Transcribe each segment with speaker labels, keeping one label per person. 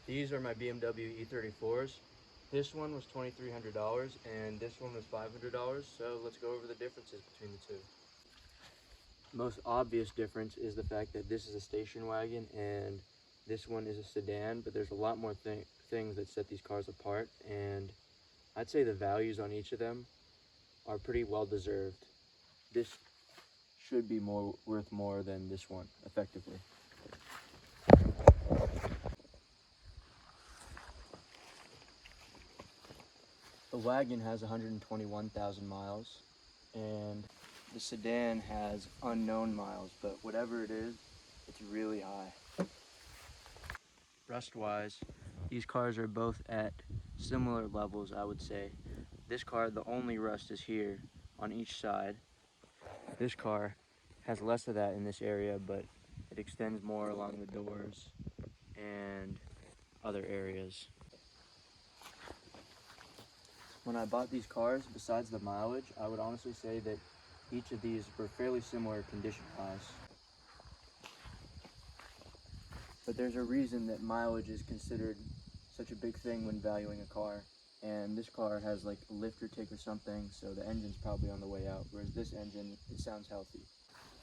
Speaker 1: These are my BMW e34s. This one was $2,300 and this one was $500, so let's go over the differences between the two. The most obvious difference is the fact that this is a station wagon and this one is a sedan, but there's a lot more things that set these cars apart, and I'd say the values on each of them are pretty well deserved. This should be worth more than this one, effectively. The wagon has 121,000 miles, and the sedan has unknown miles, but whatever it is, it's really high. Rust-wise, these cars are both at similar levels, I would say. This car, the only rust is here on each side. This car has less of that in this area, but it extends more along the doors and other areas. When I bought these cars, besides the mileage, I would honestly say that each of these were fairly similar condition-wise. But there's a reason that mileage is considered such a big thing when valuing a car. And this car has like a lifter tick or something, so the engine's probably on the way out, whereas this engine, it sounds healthy.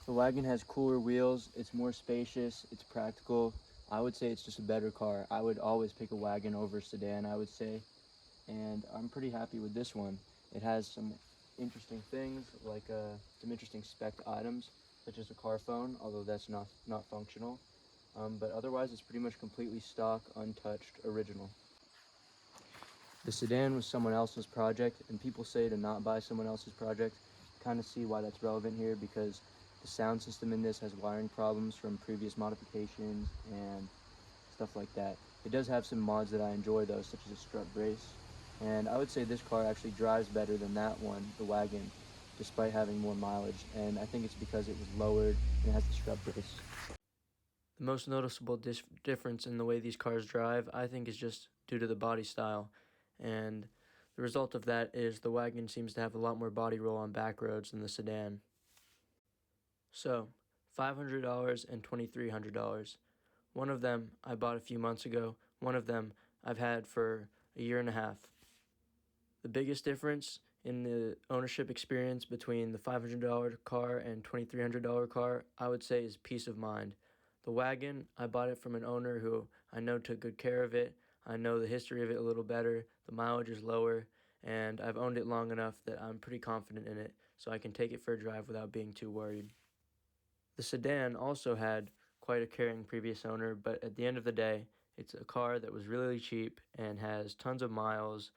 Speaker 1: The wagon has cooler wheels, it's more spacious, it's practical. I would say it's just a better car. I would always pick a wagon over a sedan, I would say. And I'm pretty happy with this one. It has some interesting things, like some interesting spec items, such as a car phone, although that's not functional. But otherwise, it's pretty much completely stock, untouched, original. The sedan was someone else's project, and people say to not buy someone else's project. Kind of see why that's relevant here, because the sound system in this has wiring problems from previous modifications and stuff like that. It does have some mods that I enjoy though, such as a strut brace. And I would say this car actually drives better than that one, the wagon, despite having more mileage. And I think it's because it was lowered and it has the strut brace. The most noticeable difference in the way these cars drive, I think, is just due to the body style. And the result of that is the wagon seems to have a lot more body roll on back roads than the sedan. So, $500 and $2,300. One of them I bought a few months ago. One of them I've had for a year and a half. The biggest difference in the ownership experience between the $500 car and $2,300 car, I would say, is peace of mind. The wagon, I bought it from an owner who I know took good care of it. I know the history of it a little better. The mileage is lower, and I've owned it long enough that I'm pretty confident in it, so I can take it for a drive without being too worried. The sedan also had quite a caring previous owner, but at the end of the day, it's a car that was really cheap and has tons of miles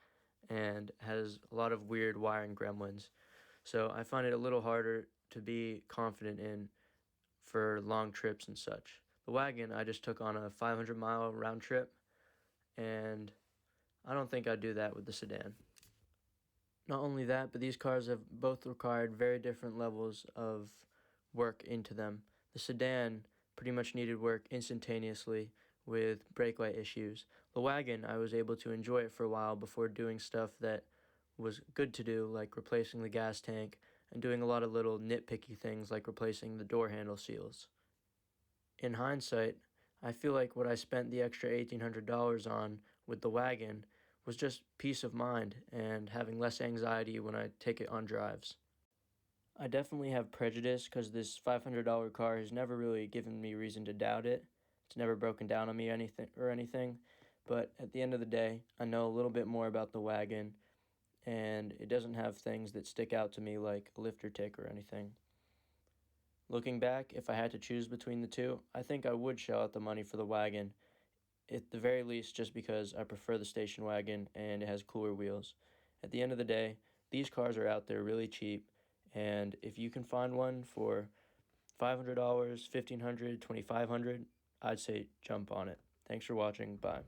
Speaker 1: and has a lot of weird wiring gremlins. So I find it a little harder to be confident in for long trips and such. The wagon I just took on a 500-mile round trip, and I don't think I'd do that with the sedan. Not only that, but these cars have both required very different levels of work into them. The sedan pretty much needed work instantaneously with brake light issues. The wagon, I was able to enjoy it for a while before doing stuff that was good to do, like replacing the gas tank and doing a lot of little nitpicky things like replacing the door handle seals. In hindsight, I feel like what I spent the extra $1,800 on with the wagon was just peace of mind and having less anxiety when I take it on drives. I definitely have prejudice because this $500 car has never really given me reason to doubt it. It's never broken down on me anything, but at the end of the day, I know a little bit more about the wagon, and it doesn't have things that stick out to me like a lifter tick or anything. Looking back, if I had to choose between the two, I think I would shell out the money for the wagon, at the very least just because I prefer the station wagon and it has cooler wheels. At the end of the day, these cars are out there really cheap, and if you can find one for $500, $1,500, $2,500, I'd say jump on it. Thanks for watching. Bye.